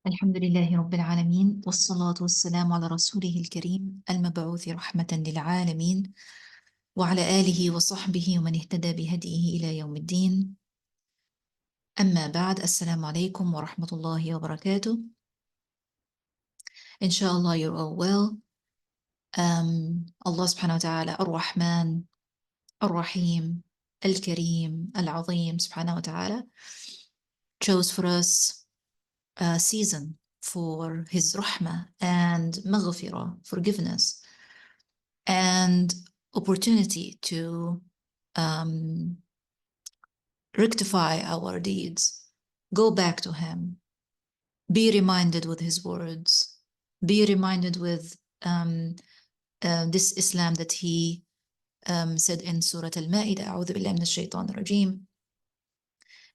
الحمد لله رب العالمين، والصلاة والسلام على رسوله الكريم المبعوث رحمة للعالمين، وعلى آله وصحبه ومن اهتدى بهديه إلى يوم الدين. أما بعد، السلام عليكم ورحمة الله وبركاته. إن شاء الله you're all well. Allah subhanahu wa ta'ala الرحمن الرحيم الكريم العظيم subhanahu wa ta'ala chose for us a season for his rahmah and maghfirah, forgiveness, and opportunity to rectify our deeds, go back to him, be reminded with his words, be reminded with this Islam that he said in Surah Al-Ma'idah, أعوذ بالله من الشيطان الرجيم.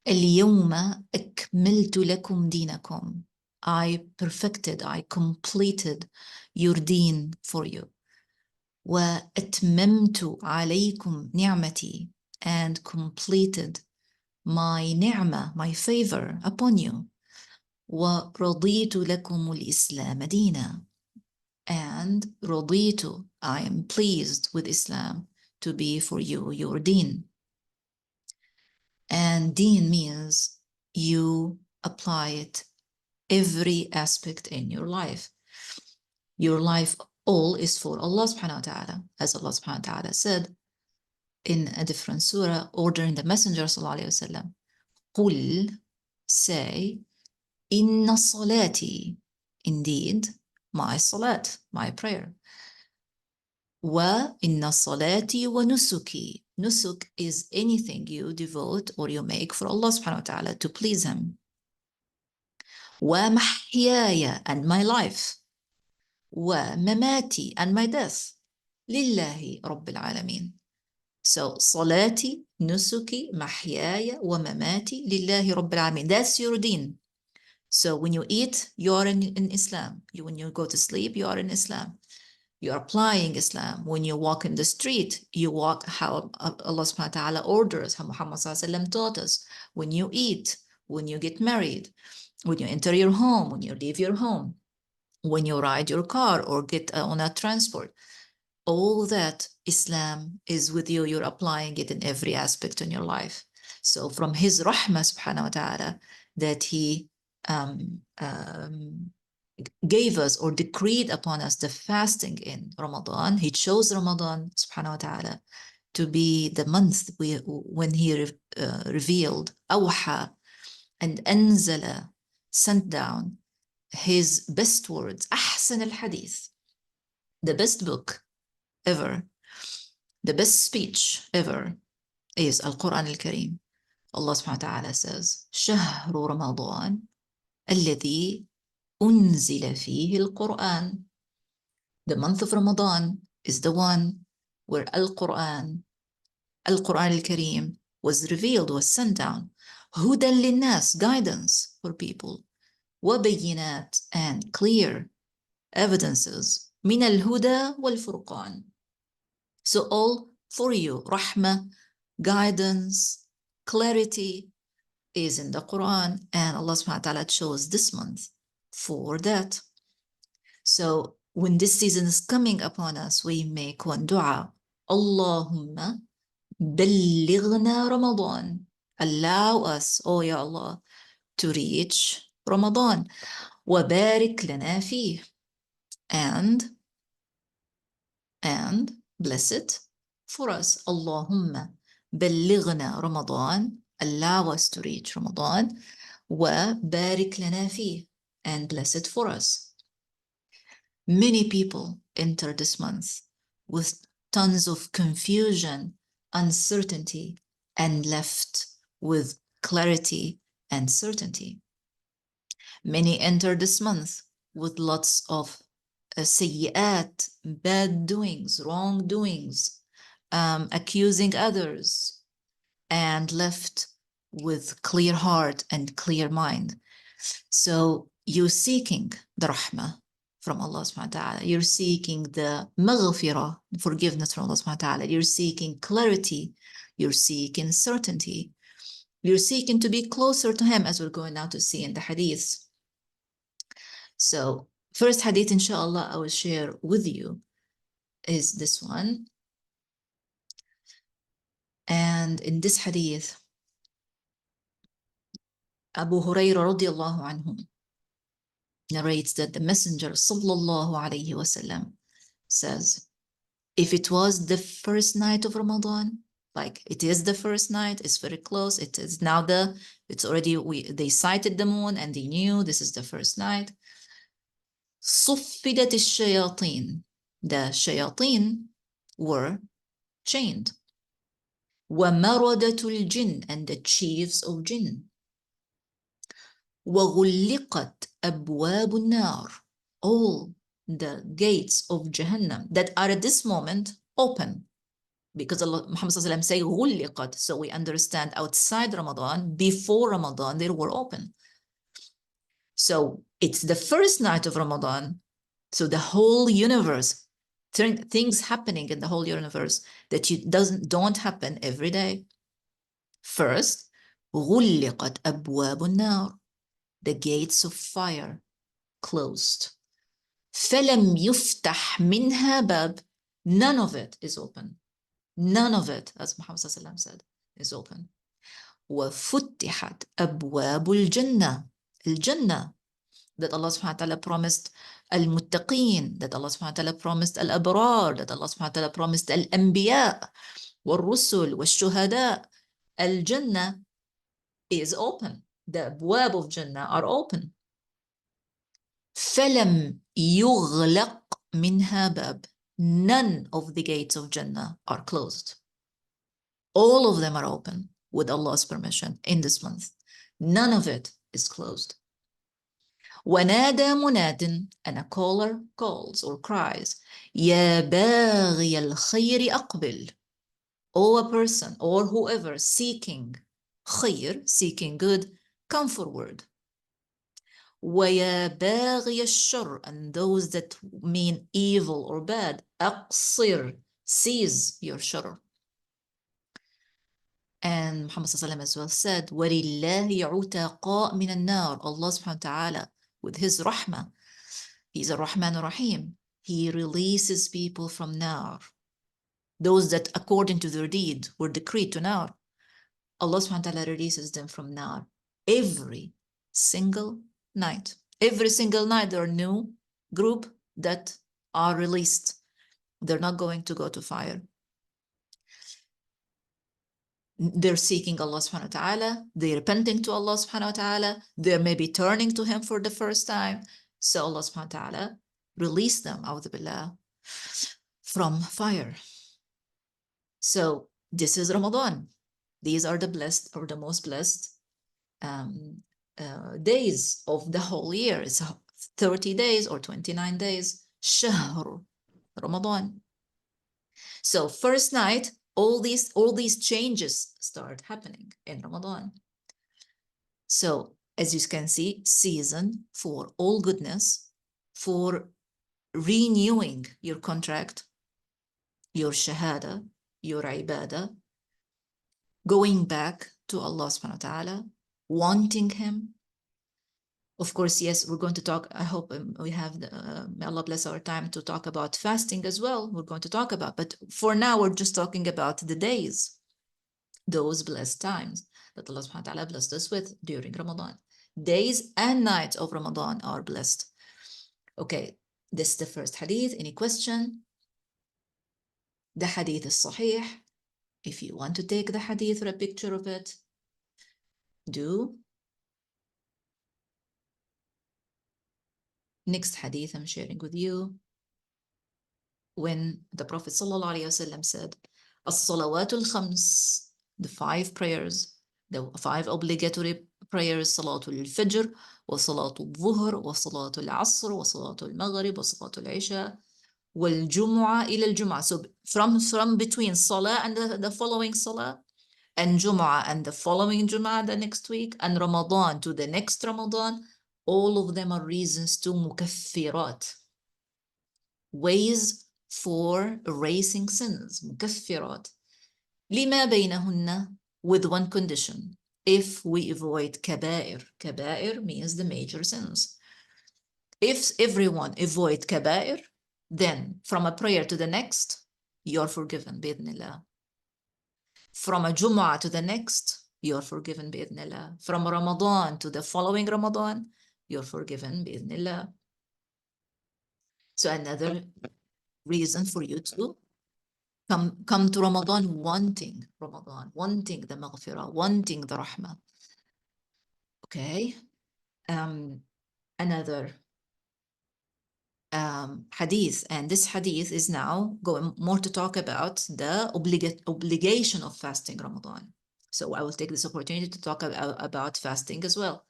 اليوم أكملت لكم دينكم. I perfected, I completed your deen for you. وأتممت عليكم نعمتي, and completed my ni'mah, my favor upon you. ورضيت لكم الإسلام دينا, and رضيت, I am pleased with Islam to be for you your deen. And deen means you apply it every aspect in your life. Your life all is for Allah subhanahu wa ta'ala, as Allah subhanahu wa ta'ala said in a different surah, ordering the Messenger sallallahu alayhi wa sallam, قُل, say, inna salati, indeed, my salat, my prayer. Wa inna salati wa nusuki. Nusuk is anything you devote or you make for Allah subhanahu wa ta'ala to please him. Wa mahyaya, and my life. Wa mamati, and my death. Lillahi rabbil alameen. So salati, nusuki, mahyaya, wa mamati, lillahi rabbil alameen. That's your deen. So when you eat, you are in Islam. When you go to sleep, you are in Islam. You are applying Islam. When you walk in the street, you walk how Allah subhanahu wa ta'ala orders, how Muhammad sallallahu alaihi wasallam taught us. When you eat, when you get married, when you enter your home, when you leave your home, when you ride your car or get on a transport, all that Islam is with you. You're applying it in every aspect in your life. So from his rahmah subhanahu wa ta'ala that he gave us or decreed upon us the fasting in Ramadan, he chose Ramadan subhanahu wa ta'ala to be the month when he revealed awha and anzala, sent down his best words, ahsan al-hadith, the best book ever, the best speech ever is Al-Quran Al-Kareem. Allah subhanahu wa ta'ala says, شهر رمضان الذي أنزل فيه القرآن. The month of Ramadan is the one where Al-Quran Al-Kareem was revealed, was sent down. هدى للناس, guidance for people. وبينات, and clear evidences. من الهدى والفرقان. So all for you, rahmah, guidance, clarity is in the Quran, and Allah subhanahu wa ta'ala chose this month for that. So when this season is coming upon us, we make one dua. Allahumma ballighna Ramadan. Allow us, oh Ya Allah, to reach Ramadan. Wa barik lana fih. And bless it for us. Allahumma ballighna Ramadan. Allow us to reach Ramadan. Wa barik lana fih. And bless it for us. Many people enter this month with tons of confusion, uncertainty, and left with clarity and certainty. Many enter this month with lots of sayyi'at, bad doings, wrongdoings, accusing others, and left with clear heart and clear mind. So you're seeking the rahmah from Allah subhanahu wa ta'ala. You're seeking the maghfirah, forgiveness from Allah subhanahu wa ta'ala. You're seeking clarity. You're seeking certainty. You're seeking to be closer to him, as we're going now to see in the hadiths. So first hadith, inshallah, I will share with you is this one. And in this hadith, Abu Hurairah radiallahu anhu narrates that the Messenger sallallahu alayhi wasallam says, if it was the first night of Ramadan, like it is the first night, it's very close, it is now it's already, they sighted the moon and they knew this is the first night. صفدت الشياطين, the shayateen were chained. ومردة الجن, and the chiefs of jinn. وغلقت أبواب النار, all the gates of Jahannam that are at this moment open, because Allah, Muhammad sallallahu say غلقت, so we understand outside Ramadan, before Ramadan, they were open. So it's the first night of Ramadan, so the whole universe, things happening in the whole universe that don't happen every day. First, غلقت أبواب النار, the gates of fire closed. فلم يفتح منها باب, none of it is open. None of it, as Muhammad said, is open. وفتحت أبواب الجنة, الجنة that Allah subhanahu wa ta'ala promised al-muttaqeen, that Allah subhanahu wa ta'ala promised al-abrar, that Allah subhanahu wa ta'ala promised al-anbiya, wal-rusul, wal-shuhada. Al-Jannah is open. The abwab of Jannah are open. فَلَمْ يُغْلَقْ مِنْهَا بَابٍ, none of the gates of Jannah are closed. All of them are open with Allah's permission in this month. None of it is closed. وَنَادَى مُنَادٍ, and a caller calls or cries, يَا بَاغِيَ الْخَيْرِ أَقْبِلْ, or a person or whoever seeking خير, seeking good, come forward. وَيَا بَاغِيَ الشَّرِّ, and those that mean evil or bad, أَقْصِرْ, cease your shar. And Muhammad as well said, وَلِلَّهِ عُتَقَاء مِنَ النَّارِ, Allah subhanahu wa ta'ala, with his rahmah, he's a Rahman Rahim, he releases people from nar. Those that according to their deed were decreed to nar, Allah subhanahu wa ta'ala releases them from nar every single night. Every single night there are new group that are released. They're not going to go to fire. They're seeking Allah subhanahu wa ta'ala, they're repenting to Allah subhanahu wa ta'ala, they're maybe turning to him for the first time. So Allah subhanahu wa ta'ala release them, a'udhu billah, from fire. So this is Ramadan. These are the blessed or the most blessed days of the whole year. It's 30 days or 29 days. Shahr Ramadan. So first night, all these changes start happening in Ramadan. So as you can see, season for all goodness, for renewing your contract, your shahada, your ibadah, going back to Allah subhanahu wa ta'ala, wanting him. Of course, yes, we're going to talk, I hope we have, may Allah bless our time to talk about fasting as well. We're going to talk about, but for now, we're just talking about the days, those blessed times that Allah subhanahu wa ta'ala blessed us with during Ramadan. Days and nights of Ramadan are blessed. Okay, this is the first hadith. Any question? The hadith is sahih. If you want to take the hadith or a picture of it, do. Next hadith I'm sharing with you, when the Prophet ﷺ said, As-salawatul khams, the 5 prayers, the 5 obligatory prayers, Salatul Fajr, wa Salatul Dhuhr, wa Salatul Asr, wa Salatul Maghrib, wa Salatul Isha, wal Jumu'ah ila al-Jumu'ah. So from between Salah and the following Salah, and Jumu'ah and the following Jumu'ah the next week, and Ramadan to the next Ramadan, all of them are reasons to mukaffirat, ways for erasing sins, mukaffirat. لما بينهن, with one condition, if we avoid kaba'ir. Kaba'ir means the major sins. If everyone avoid kaba'ir, then from a prayer to the next, you're forgiven, bi'idhnillah. From a Jumu'ah to the next, you're forgiven, bi'idhnillah. From Ramadan to the following Ramadan, you're forgiven, bi'idhnillah. So another reason for you to come to Ramadan, wanting the maghfirah, wanting the rahmah. Okay. Another hadith, and this hadith is now going more to talk about the obligation of fasting Ramadan. So I will take this opportunity to talk about fasting as well.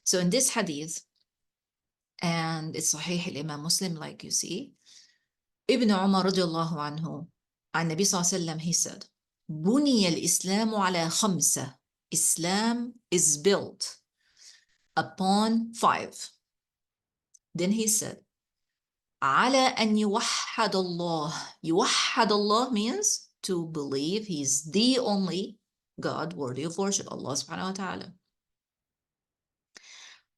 So in this hadith, and it's Sahih al-Imam Muslim, like you see, Ibn Umar radiallahu anhu, عن النبي صلى الله عليه وسلم, he said, بني الإسلام على خمسة. Islam is built upon 5. Then he said, على أن يوحد الله. يوحد Allah means to believe He's the only God worthy of worship, Allah subhanahu wa ta'ala.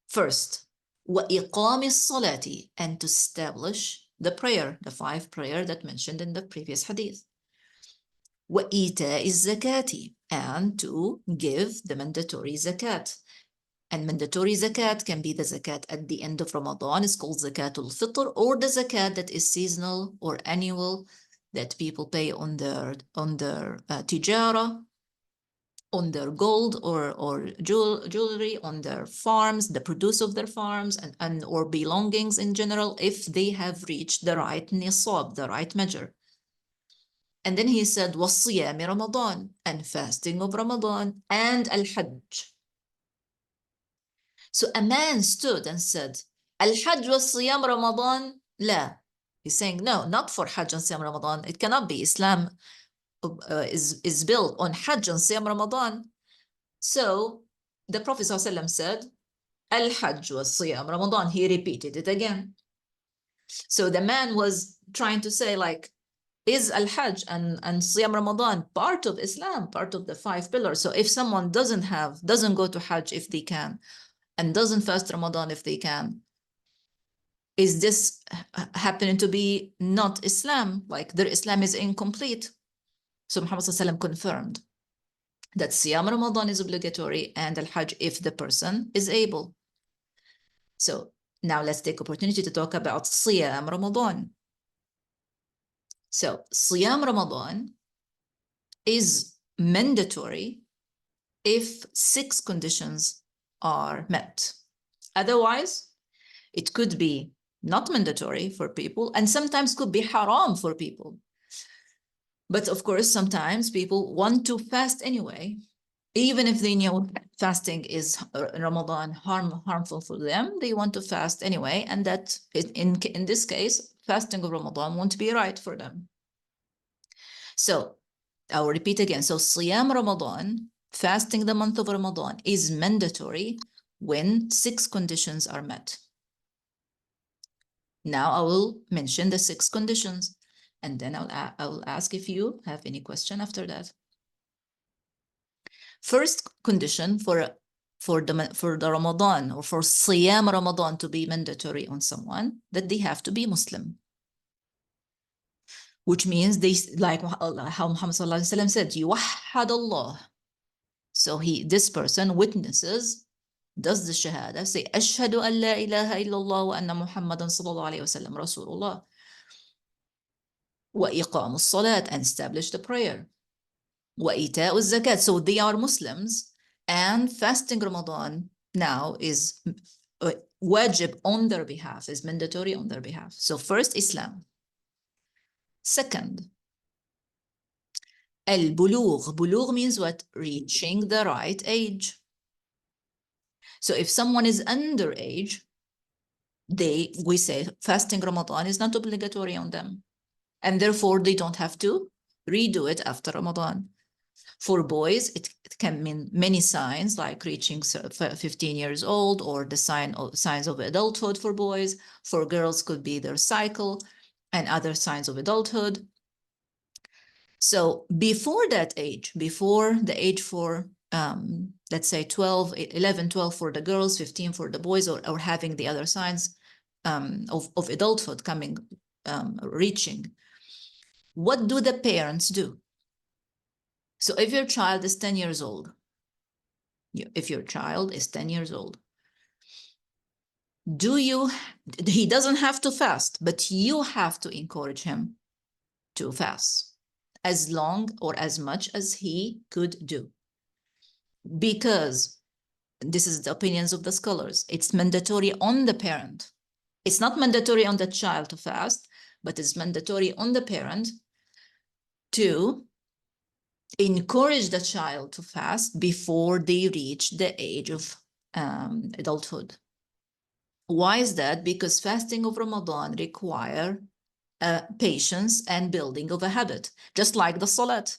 First, وإقام الصلاة, and to establish the prayer, the 5 prayer that mentioned in the previous hadith. وإيتاء الزكاة, and to give the mandatory zakat. And mandatory zakat can be the zakat at the end of Ramadan. It's called zakatul fitr, or the zakat that is seasonal or annual that people pay on their tijara, on their gold or jewelry, on their farms, the produce of their farms, and or belongings in general, if they have reached the right nisab, the right measure. And then he said, وَصِيَامِ Ramadan, and fasting of Ramadan, and al-Hajj. So a man stood and said, Al-Hajj wa Siyam Ramadan? La. He's saying, no, not for Hajj and Siyam Ramadan. It cannot be. Islam is built on Hajj and Siyam Ramadan. So the Prophet ﷺ said, Al-Hajj wa Siyam Ramadan. He repeated it again. So the man was trying to say, like, is Al-Hajj and Siyam Ramadan part of Islam, part of the 5 pillars? So if someone doesn't go to Hajj if they can, and doesn't fast Ramadan if they can, is this happening to be not Islam? Like their Islam is incomplete. So Muhammad ﷺ confirmed that Siyam Ramadan is obligatory and Al-Hajj if the person is able. So now let's take opportunity to talk about Siyam Ramadan. So Siyam Ramadan is mandatory if 6 conditions are met. Otherwise, it could be not mandatory for people, and sometimes could be haram for people. But of course, sometimes people want to fast anyway, even if they know fasting is Ramadan harmful for them. They want to fast anyway, and that in this case, fasting of Ramadan won't be right for them. So I'll repeat again. So Siyam Ramadan, fasting the month of Ramadan, is mandatory when 6 conditions are met. Now I will mention the 6 conditions, and then I will ask if you have any question after that. First condition for the Ramadan, or for Siyam Ramadan to be mandatory on someone, that they have to be Muslim. Which means they, like how Muhammad said, يوحد Allah. So this person witnesses, does the shahada, say, Ashhadu an la ilaha illallah wa anna Muhammadan sallallahu alayhi wa sallam Rasulullah. Wa iqamu salat, and establish the prayer. Wa ita'u zakat. So they are Muslims, and fasting Ramadan now is wajib on their behalf, is mandatory on their behalf. So first, Islam. Second, al-bulugh. Bulugh means what? Reaching the right age. So if someone is underage, we say fasting Ramadan is not obligatory on them, and therefore they don't have to redo it after Ramadan. For boys, it can mean many signs, like reaching 15 years old, or the signs of adulthood for boys. For girls, could be their cycle and other signs of adulthood. So before that age, before the age for let's say 11, 12 for the girls, 15 for the boys, or having the other signs, of adulthood coming, reaching, what do the parents do? So if your child is 10 years old, if your child is 10 years old, he doesn't have to fast, but you have to encourage him to fast as long or as much as he could do. Because this is the opinions of the scholars, it's mandatory on the parent. It's not mandatory on the child to fast, but it's mandatory on the parent to encourage the child to fast before they reach the age of adulthood. Why is that? Because fasting of Ramadan require patience and building of a habit, just like the salat.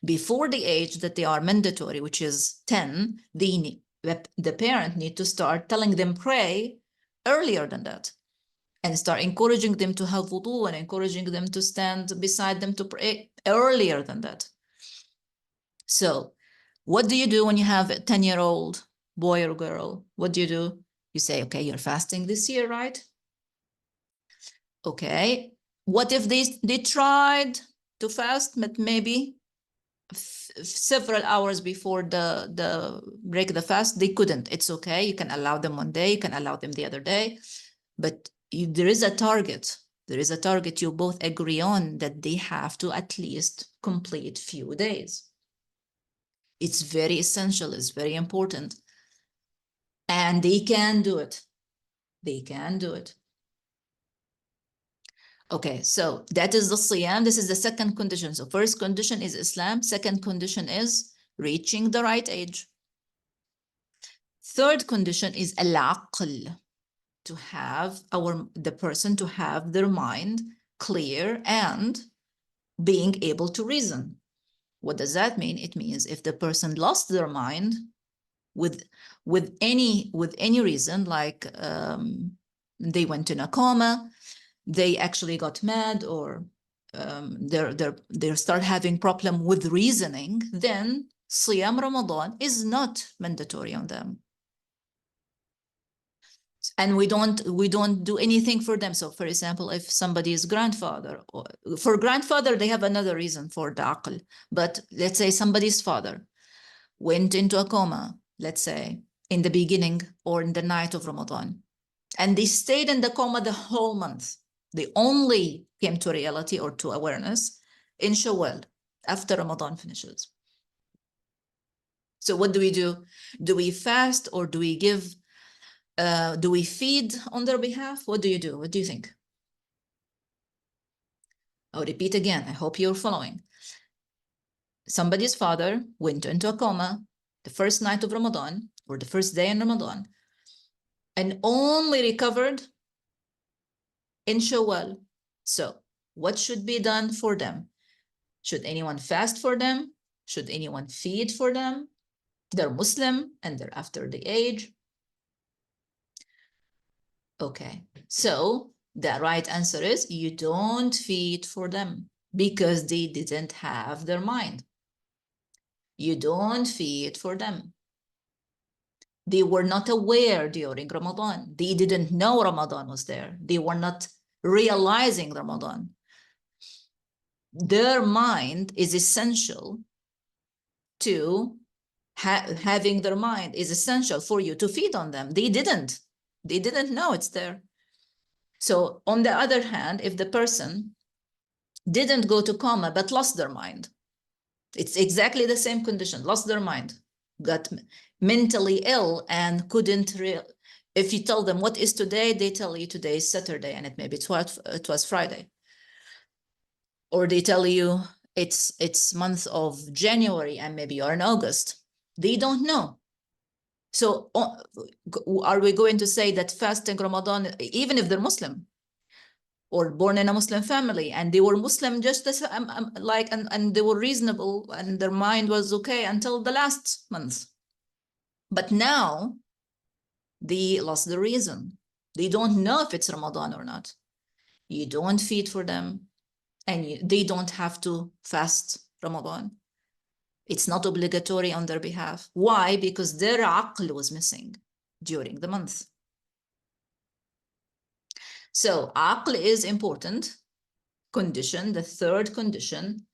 Before the age that they are mandatory, which is 10, the parent need to start telling them pray earlier than that, and start encouraging them to have wudu and encouraging them to stand beside them to pray earlier than that. So what do you do when you have a 10-year-old boy or girl? What do? You say, okay, you're fasting this year, right? Okay. What if they tried to fast, but maybe several hours before the break the fast, they couldn't? It's okay. You can allow them one day, you can allow them the other day, but there is a target. There is a target you both agree on that they have to at least complete few days. It's very essential, it's very important. And they can do it. They can do it. Okay, so that is the siyam. This is the second condition. So first condition is Islam. Second condition is reaching the right age. Third condition is al-aql, to have the person to have their mind clear and being able to reason. What does that mean? It means if the person lost their mind with any reason, like they went in a coma, they actually got mad, or they start having problem with reasoning, then Siyam Ramadan is not mandatory on them. And we don't do anything for them. So for example, if somebody's grandfather, or for grandfather, they have another reason for the aql. But let's say somebody's father went into a coma, let's say in the beginning or in the night of Ramadan, and they stayed in the coma the whole month. They only came to reality or to awareness in Shawwal after Ramadan finishes. So what do we do? Do we fast, or do we give? Do we feed on their behalf? What do you do? What do you think? I'll repeat again. I hope you're following. Somebody's father went into a coma the first night of Ramadan, or the first day in Ramadan, and only recovered in Shawwal. So what should be done for them? Should anyone fast for them? Should anyone feed for them? They're Muslim and they're after the age. Okay, so the right answer is you don't feed for them because they didn't have their mind. You don't feed for them. They were not aware during Ramadan. They didn't know Ramadan was there. They were not realizing Ramadan. Their mind is essential to having their mind is essential for you to feed on them. They didn't know it's there. So on the other hand, if the person didn't go to coma but lost their mind, it's exactly the same condition, lost their mind, got mentally ill and couldn't if you tell them what is today, they tell you today is Saturday and it was Friday. Or they tell you it's month of January and maybe you're in August. They don't know. So are we going to say that fasting Ramadan, even if they're Muslim or born in a Muslim family and they were Muslim just as and they were reasonable and their mind was okay until the last month, but now they lost the reason. They don't know if it's Ramadan or not. You don't feed for them, and they don't have to fast Ramadan. It's not obligatory on their behalf. Why? Because their aql was missing during the month. So aql is important condition, the third condition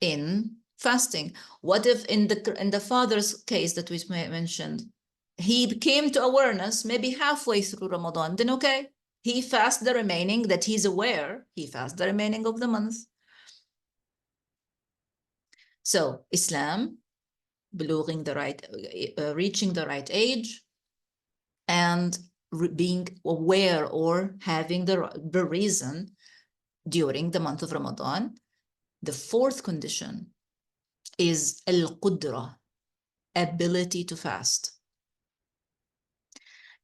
in fasting. What if in the father's case that we mentioned, he came to awareness maybe halfway through Ramadan, then okay, he fasts the remaining that he's aware, he fasts the remaining of the month. So Islam, reaching the right age, and being aware or having the reason during the month of Ramadan. The fourth condition is al-qudra, ability to fast.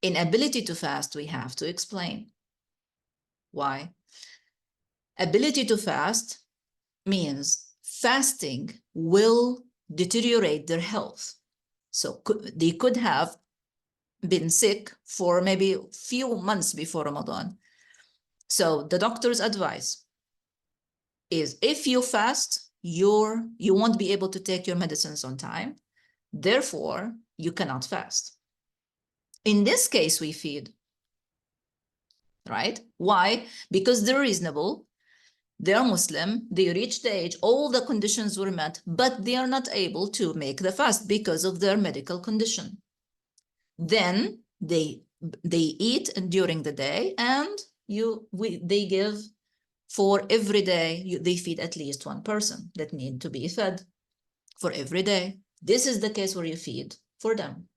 In ability to fast, we have to explain why. Ability to fast means fasting will deteriorate their health. So they could have been sick for maybe a few months before Ramadan. So the doctor's advice is if you fast, you won't be able to take your medicines on time. Therefore, you cannot fast. In this case, we feed, right? Why? Because they're reasonable, they're Muslim, they reached the age, all the conditions were met, but they are not able to make the fast because of their medical condition. Then they eat during the day, and they give for every day, they feed at least one person that need to be fed for every day. This is the case where you feed for them.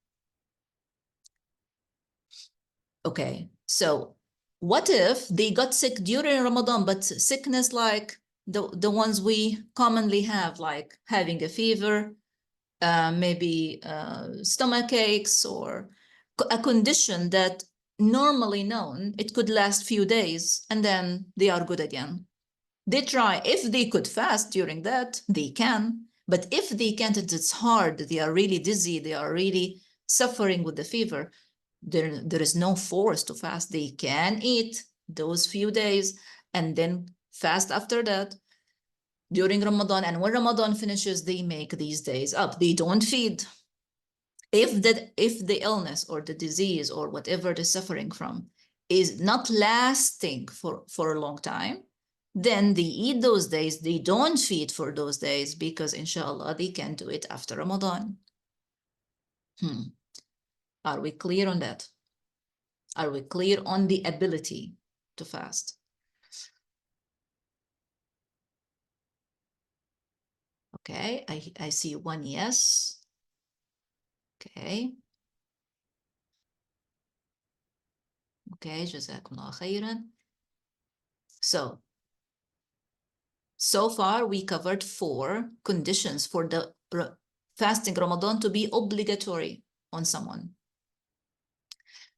Okay, so what if they got sick during Ramadan, but sickness like the ones we commonly have, like having a fever, maybe stomach aches, or a condition that normally known, it could last few days and then they are good again. They try, if they could fast during that, they can, but if they can't, it's hard, they are really dizzy, they are really suffering with the fever, there is no force to fast. They can eat those few days and then fast after that during Ramadan. And when Ramadan finishes, they make these days up. They don't feed. If the illness or the disease or whatever they're suffering from is not lasting for a long time, then they eat those days. They don't feed for those days because inshallah they can do it after Ramadan. Are we clear on that? Are we clear on the ability to fast? Okay, I see one yes. Okay. Okay, jazakumullah khairan. So far we covered 4 conditions for the fasting Ramadan to be obligatory on someone.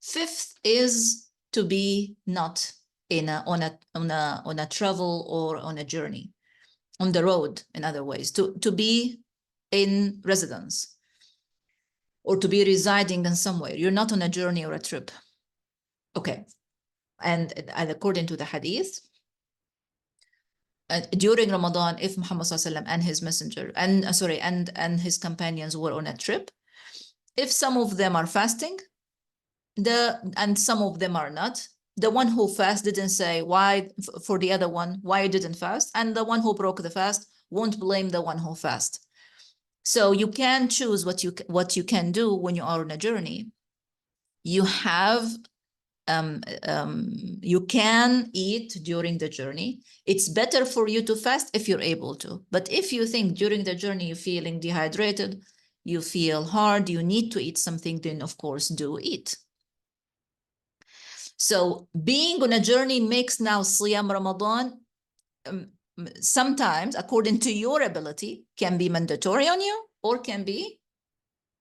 5th is to be not on a travel or on a journey, on the road, in other ways, to be in residence or to be residing in somewhere. You're not on a journey or a trip. Okay. And according to the hadith, during Ramadan, if Muhammad SAW and his messenger and his companions were on a trip, if some of them are fasting, and some of them are not, the one who fast didn't say why for the other one why you didn't fast, and the one who broke the fast won't blame the one who fast. So you can choose what you can do when you are on a journey. You have you can eat during the journey. It's better for you to fast if you're able to. But if you think during the journey you're feeling dehydrated, you feel hard, you need to eat something, then of course do eat. So being on a journey makes now Siyam Ramadan sometimes, according to your ability, can be mandatory on you, or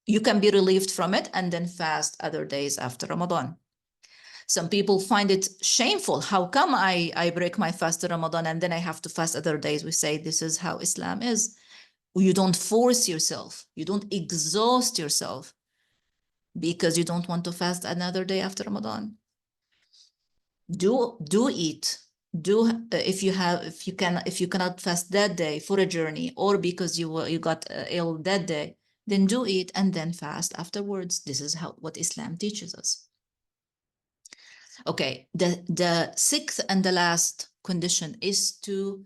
you can be relieved from it and then fast other days after Ramadan. Some people find it shameful. How come I break my fast in Ramadan and then I have to fast other days? We say this is how Islam is. You don't force yourself. You don't exhaust yourself because you don't want to fast another day after Ramadan. Do eat. If you cannot fast that day for a journey, or because you got ill that day, then do eat and then fast afterwards. This is what Islam teaches us. Okay, the sixth and the last condition is to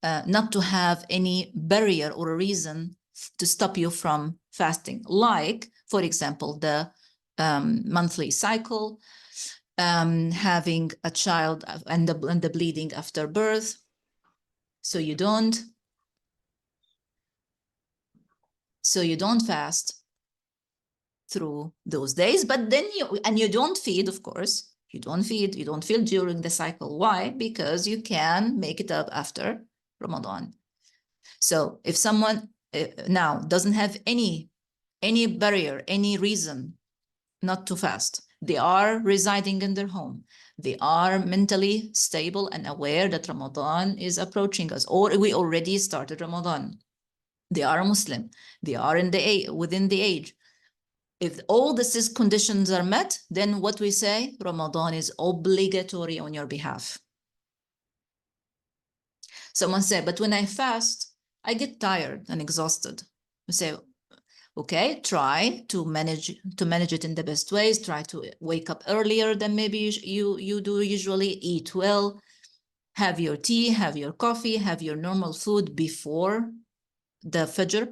not to have any barrier or a reason to stop you from fasting. Like, for example, the monthly cycle, having a child and the bleeding after birth. So you don't fast through those days, but then you don't feed, of course. You don't feed during the cycle. Why? Because you can make it up after Ramadan. So if someone now doesn't have any barrier, any reason not to fast, they are residing in their home, they are mentally stable and aware that Ramadan is approaching us, or we already started Ramadan, they are a Muslim, they are within the age. If all these conditions are met, then what we say, Ramadan is obligatory on your behalf. Someone said, but when I fast, I get tired and exhausted. We say, okay, try to manage it in the best ways. Try to wake up earlier than maybe you do usually. Eat well, have your tea, have your coffee, have your normal food before the Fajr,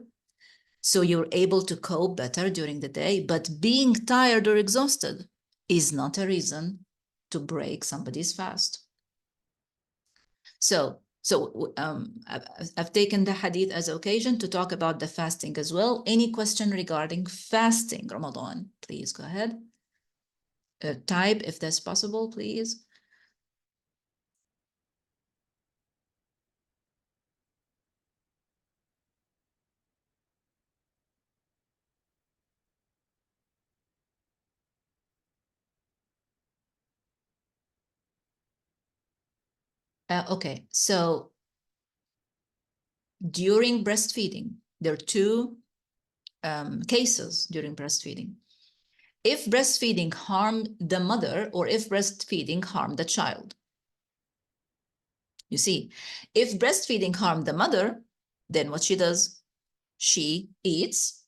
so you're able to cope better during the day. But being tired or exhausted is not a reason to break somebody's fast. So I've taken the hadith as an occasion to talk about the fasting as well. Any question regarding fasting Ramadan, please go ahead. Type if that's possible, please. Okay, so during breastfeeding, there are two cases during breastfeeding. If breastfeeding harmed the mother or if breastfeeding harmed the child. You see, if breastfeeding harmed the mother, then what she does, she eats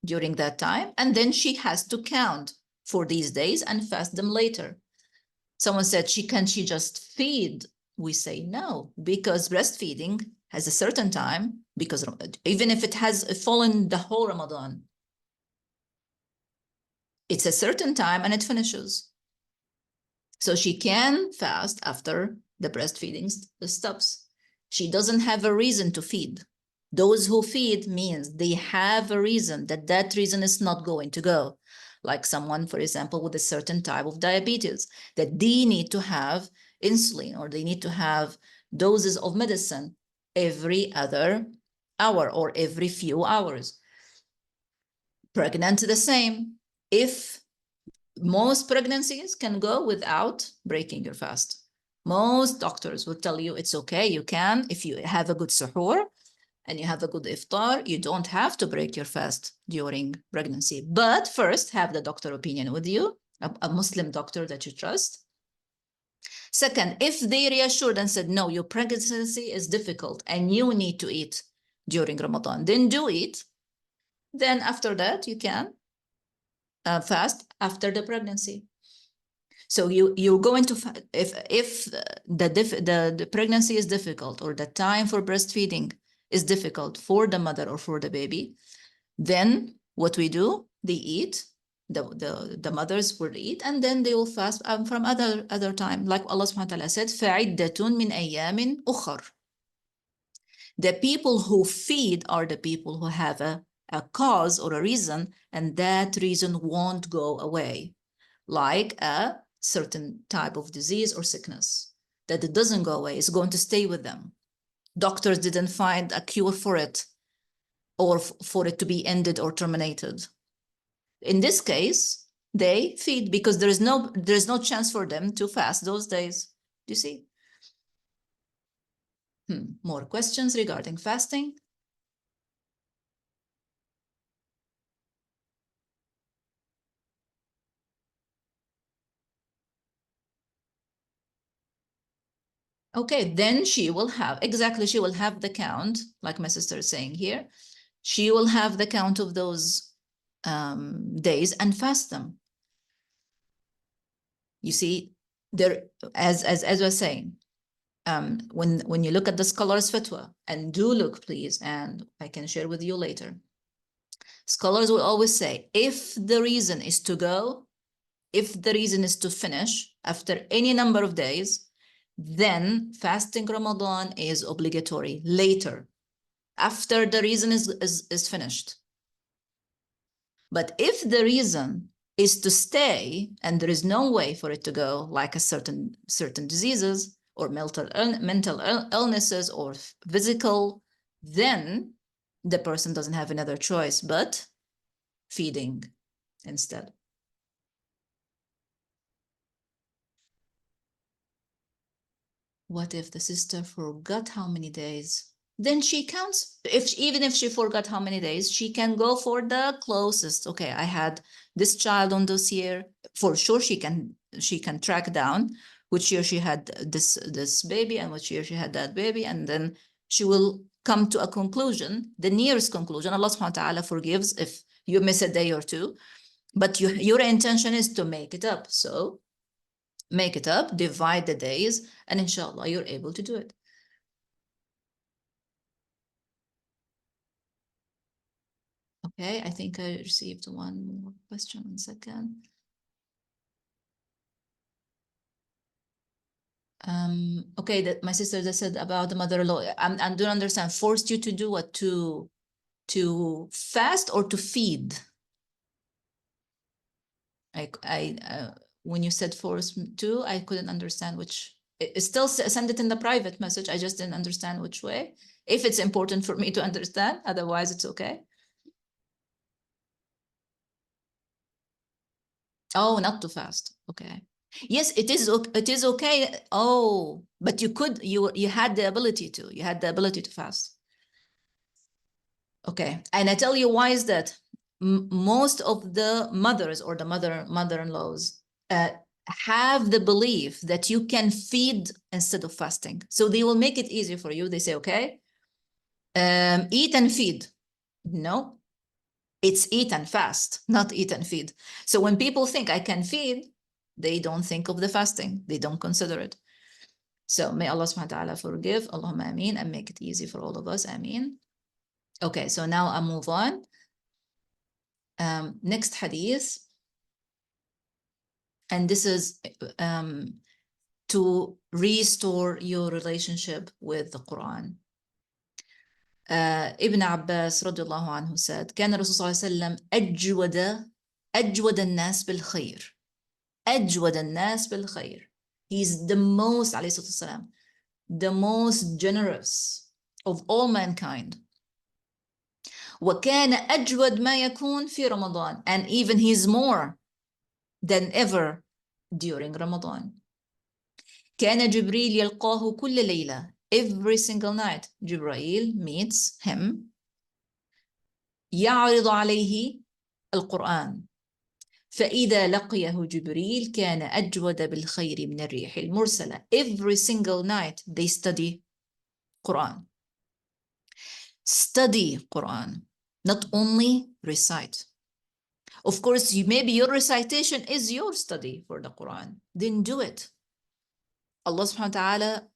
during that time, and then she has to count for these days and fast them later. Someone said, can she just feed? We say no, because breastfeeding has a certain time, because even if it has fallen the whole Ramadan, it's a certain time and it finishes. So she can fast after the breastfeeding stops. She doesn't have a reason to feed. Those who feed means they have a reason, that reason is not going to go. Like someone, for example, with a certain type of diabetes, that they need to have insulin or they need to have doses of medicine every other hour or every few hours. Pregnant, the same. If most pregnancies can go without breaking your fast. Most doctors will tell you it's okay, you can, if you have a good suhoor and you have a good iftar, you don't have to break your fast during pregnancy. But first, have the doctor opinion with you, a Muslim doctor that you trust. Second, if they reassured and said, no, your pregnancy is difficult and you need to eat during Ramadan, then do eat. Then after that, you can fast after the pregnancy. So you're going to, if the pregnancy is difficult or the time for breastfeeding is difficult for the mother or for the baby, then what we do, they eat, the mothers will eat, and then they will fast from other time. Like Allah subhanahu wa ta'ala said, فَعِدَّةٌ مِّنْ أَيَّامٍ أُخَرٍ. The people who feed are the people who have a cause or a reason, and that reason won't go away. Like a certain type of disease or sickness, that it doesn't go away, it's going to stay with them. Doctors didn't find a cure for it or for it to be ended or terminated. In this case, they feed because there's no chance for them to fast those days. Do you see? More questions regarding fasting? Okay, then she will have the count, like my sister is saying here. She will have the count of those days and fast them. You see, There, as I was saying, when you look at the scholars' fatwa, and do look, please, and I can share with you later. Scholars will always say, if the reason is to go, if the reason is to finish after any number of days, then fasting Ramadan is obligatory later, after the reason is finished. But if the reason is to stay and there is no way for it to go, like a certain diseases or mental illnesses or physical, then the person doesn't have another choice but feeding instead. What if the sister forgot how many days? Then she counts. Even if she forgot how many days, she can go for the closest. Okay, I had this child on this year. For sure, she can track down which year she had this baby and which year she had that baby, and then she will come to a conclusion, the nearest conclusion. Allah subhanahu wa ta'ala forgives if you miss a day or two, but your intention is to make it up. So make it up, divide the days, and inshallah, you're able to do it. Okay, I think I received one more question. 1 second. Okay, that my sister that said about the mother-in-law. I don't understand. Forced you to do what? To fast or to feed? When you said forced to, I couldn't understand which. It still send it in the private message. I just didn't understand which way. If it's important for me to understand, otherwise it's okay. Oh, not too fast. Okay. Yes, it is. It is okay. Oh, but you had the ability to. You had the ability to fast. Okay, and I tell you why is that most of the mothers or the mother-in-laws have the belief that you can feed instead of fasting, so they will make it easy for you. They say, okay, eat and feed. No, it's eat and fast, not eat and feed. So when people think I can feed, they don't think of the fasting. They don't consider it. So may Allah subhanahu wa ta'ala forgive, Allahumma ameen, and make it easy for all of us, ameen. Okay, so now I move on. Next hadith. And this is to restore your relationship with the Quran. Ibn Abbas radiallahu anhu said, كان الرسول صلى الله عليه وسلم أجود الناس بالخير. أجود الناس بالخير. He's the most, عليه الصلاة والسلام, the most generous of all mankind. وكان أجود ما يكون في رمضان. And even he's more than ever during Ramadan. كان جبريل يلقاه كل ليلة. Every single night, Jibreel meets him. يعرض عليه القرآن. فإذا لقيه جبريل كان أجود بالخير من الريح المرسلة. Every single night they study Quran. Study Quran, not only recite. Of course, maybe your recitation is your study for the Quran. Then do it. Allah subhanahu wa ta'ala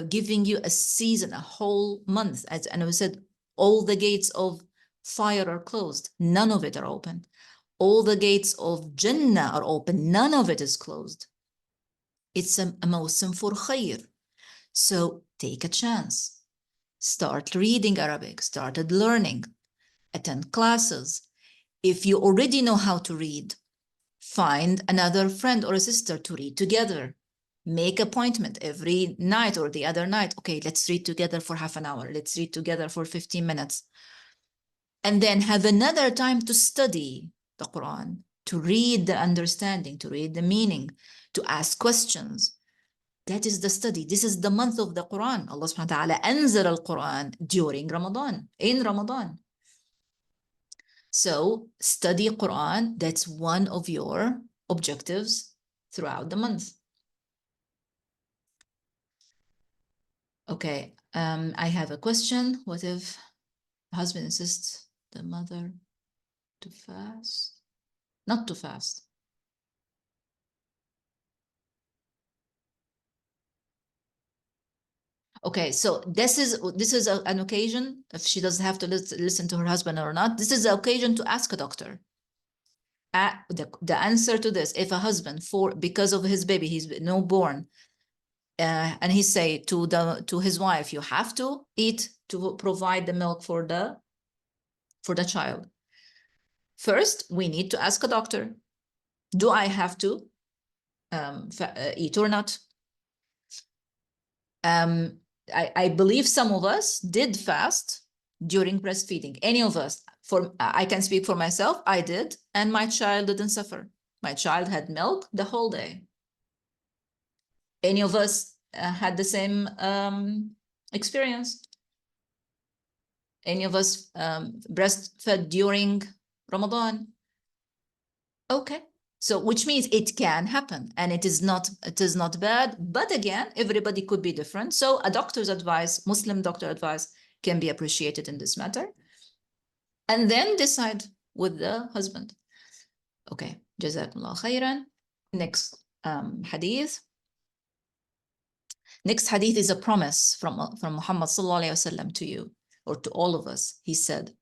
giving you a season, a whole month. And we said, all the gates of fire are closed. None of it are open. All the gates of Jannah are open. None of it is closed. It's a mawsim for khair. So take a chance. Start reading Arabic. Started learning. Attend classes. If you already know how to read, find another friend or a sister to read together. Make appointment every night or the other night. Okay, let's read together for half an hour. Let's read together for 15 minutes. And then have another time to study the Quran, to read the understanding, to read the meaning, to ask questions. That is the study. This is the month of the Quran. Allah subhanahu wa ta'ala anzal al-Quran during Ramadan, in Ramadan. So study Quran. That's one of your objectives throughout the month. Okay, I have a question. What if the husband insists the mother to fast? Not to fast. Okay, so this is an occasion, if she doesn't have to listen to her husband or not, this is the occasion to ask a doctor. The answer to this, if a husband, because of his baby, he's no born, and he say to his wife, you have to eat to provide the milk for the child. First, we need to ask a doctor, do I have to eat or not? I believe some of us did fast during breastfeeding. Any of us, I can speak for myself, I did, and my child didn't suffer. My child had milk the whole day. Any of us had the same experience? Any of us breastfed during Ramadan? Okay. So which means it can happen, and it is not bad, but again, everybody could be different. So a doctor's advice, Muslim doctor advice, can be appreciated in this matter. And then decide with the husband. Okay, Jazakumullah khairan. Next hadith. Next hadith is a promise from Muhammad sallallahu alaihi wasallam to you, or to all of us. He said,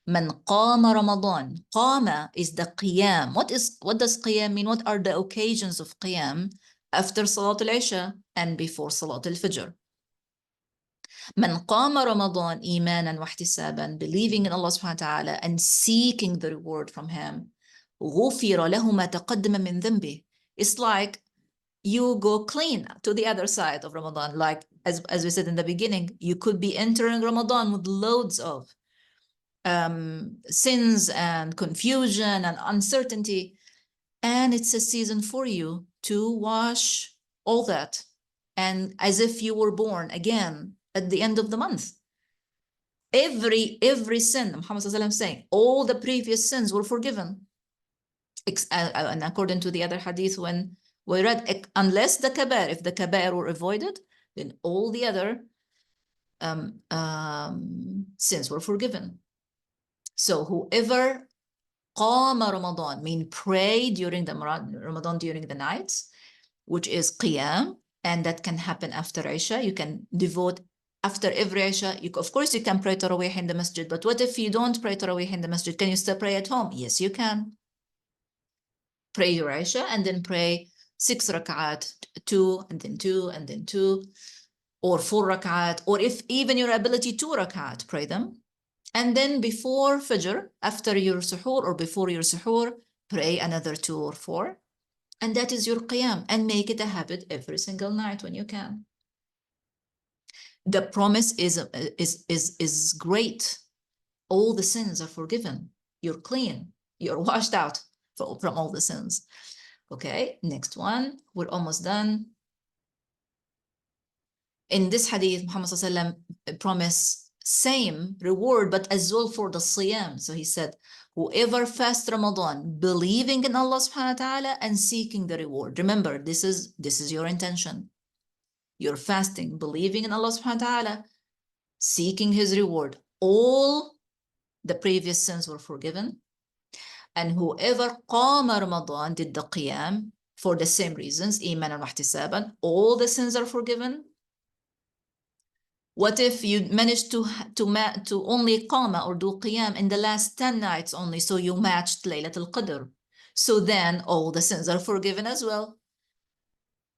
Man qama Ramadan. Qama is the qiyam. What does qiyam mean? What are the occasions of qiyam? After Salat al-Isha and before Salat al-Fajr. Man qama Ramadan imanan wa ihtisaban, believing in Allah subhanahu wa ta'ala and seeking the reward from Him. غُفِرَ لَهُ مَا تَقَدَّمَ مِنْ ذَنْبِهِ. It's like you go clean to the other side of Ramadan. Like as we said in the beginning, you could be entering Ramadan with loads of sins and confusion and uncertainty, and it's a season for you to wash all that, and as if you were born again at the end of the month. Every sin, Muhammad ﷺ saying, all the previous sins were forgiven, and according to the other hadith when we read, unless the kabair, if the kabair were avoided, then all the other sins were forgiven. So whoever qama Ramadan, mean pray during the Ramadan during the nights, which is qiyam, and that can happen after Isha. You can devote after every Isha. Of course, you can pray Tarawih in the masjid, but what if you don't pray Tarawih in the masjid? Can you still pray at home? Yes, you can. Pray your Isha and then pray 6 rak'at, 2 and then 2 and then 2, or 4 rak'at, or if even your ability 2 rak'at, pray them. And then before Fajr, after your suhoor or before your suhoor, pray another 2 or 4. And that is your qiyam, and make it a habit every single night when you can. The promise is great. All the sins are forgiven. You're clean. You're washed out from all the sins. Okay, next one. We're almost done. In this hadith, Muhammad sallallahu alaihi wasallam promised same reward, but as well for the siyam. So he said, whoever fasts Ramadan, believing in Allah subhanahu wa ta'ala and seeking the reward. Remember, this is your intention. You're fasting, believing in Allah subhanahu wa ta'ala, seeking His reward. All the previous sins were forgiven. And whoever qama Ramadan, did the qiyam for the same reasons, iman and ihtisaban, all the sins are forgiven. What if you managed to only qama or do qiyam in the last 10 nights only, so you matched Laylatul Qadr? So then all the sins are forgiven as well.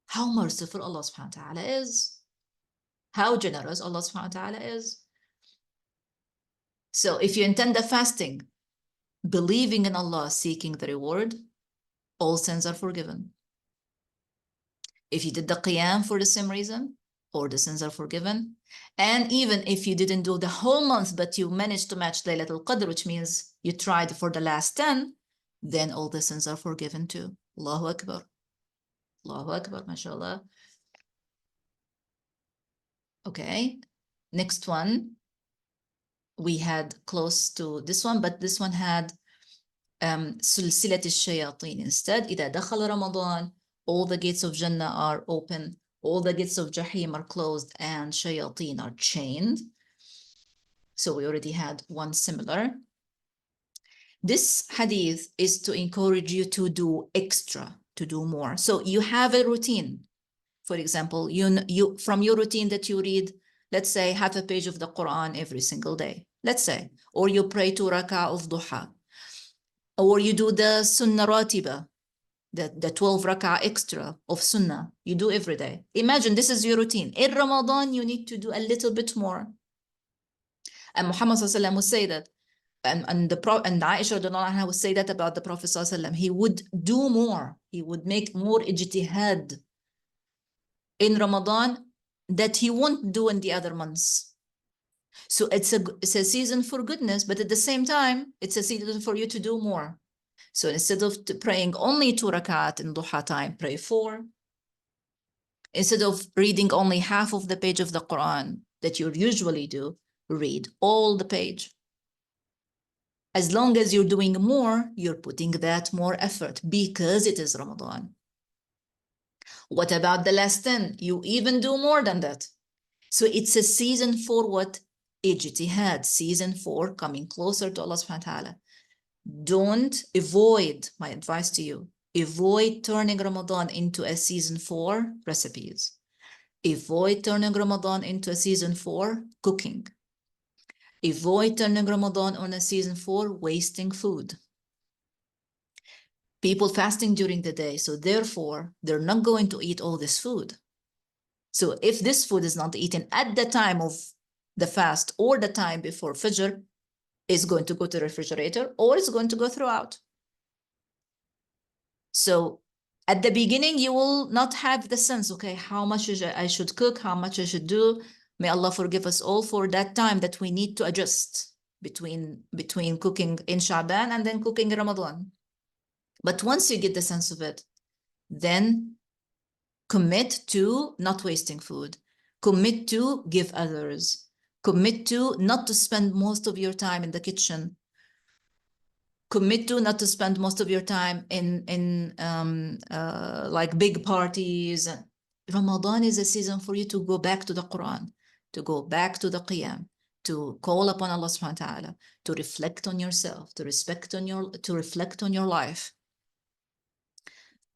How merciful Allah subhanahu wa ta'ala is. How generous Allah subhanahu wa ta'ala is. So if you intend the fasting, believing in Allah, seeking the reward, all sins are forgiven. If you did the qiyam for the same reason, all the sins are forgiven. And even if you didn't do the whole month, but you managed to match Laylatul Qadr, which means you tried for the last 10, then all the sins are forgiven too. Allahu Akbar. Allahu Akbar, mashallah. Okay, next one. We had close to this one, but this one had سلسلة الشياطين instead. إذا دخل رمضان, all the gates of Jannah are open, all the gates of Jahim are closed, and shayateen are chained. So we already had one similar. This hadith is to encourage you to do extra, to do more. So you have a routine. For example, you from your routine that you read let's say half a page of the Quran every single day, let's say, or you pray 2 rak'ah of duha, or you do the sunnah ratiba, the 12 rak'ah extra of sunnah, you do every day. Imagine this is your routine. In Ramadan, you need to do a little bit more. And Muhammad ﷺ would say that, and Aisha anha would say that about the Prophet ﷺ. He would do more. He would make more ijtihad in Ramadan that he won't do in the other months. So it's a season for goodness, but at the same time, it's a season for you to do more. So instead of praying only 2 rakat in duha time, pray 4. Instead of reading only half of the page of the Quran that you usually do, read all the page. As long as you're doing more, you're putting that more effort because it is Ramadan. What about the last 10? You even do more than that. So it's a season for what? Ijtihad, season for coming closer to Allah subhanahu wa ta'ala. Don't avoid, my advice to you, avoid turning Ramadan into a season for recipes. Avoid turning Ramadan into a season for cooking. Avoid turning Ramadan on a season for wasting food. People fasting during the day, so therefore they're not going to eat all this food. So if this food is not eaten at the time of the fast or the time before Fajr, it's going to go to the refrigerator or it's going to go throughout. So at the beginning, you will not have the sense, okay, how much I should cook, how much I should do. May Allah forgive us all for that time that we need to adjust between cooking in Sha'ban and then cooking in Ramadan. But once you get the sense of it, then commit to not wasting food. Commit to give others. Commit to not to spend most of your time in the kitchen. Commit to not to spend most of your time in like big parties. Ramadan is a season for you to go back to the Quran, to go back to the Qiyam, to call upon Allah subhanahu wa ta'ala, to reflect on yourself, to reflect on your life.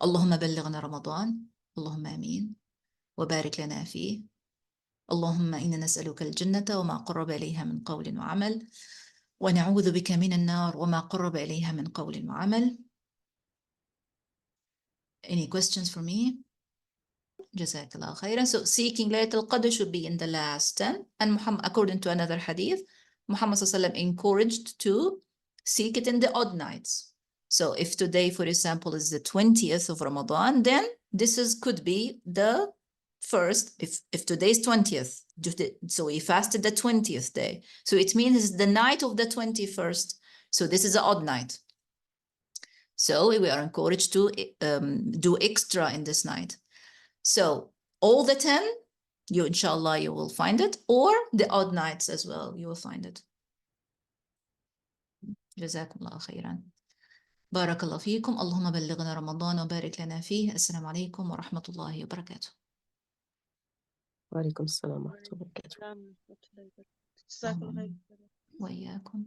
اللهم بلغنا رمضان اللهم آمين وبارك لنا فيه اللهم إنا نسألك الجنة وما قرب إليها من قول وعمل ونعوذ بك من النار وما قرب إليها من قول وعمل. Any questions for me? Jazakallah khairan. So seeking Laylatul Qadr should be in the last 10. And Muhammad, according to another hadith, Muhammad ﷺ encouraged to seek it in the odd nights. So if today, for example, is the 20th of Ramadan, then this could be the first, if today's 20th, so we fasted the 20th day. So it means the night of the 21st. So this is an odd night. So we are encouraged to do extra in this night. So all the 10, inshallah, you will find it, or the odd nights as well, you will find it. Jazakumullah khairan. Barakallahu feekum. Allahumma ballighna Ramadan wa barik lana fih. Assalamu alaikum wa rahmatullahi wa barakatuh. وعليكم السلام ورحمة الله وبركاته. Wa iyaakum.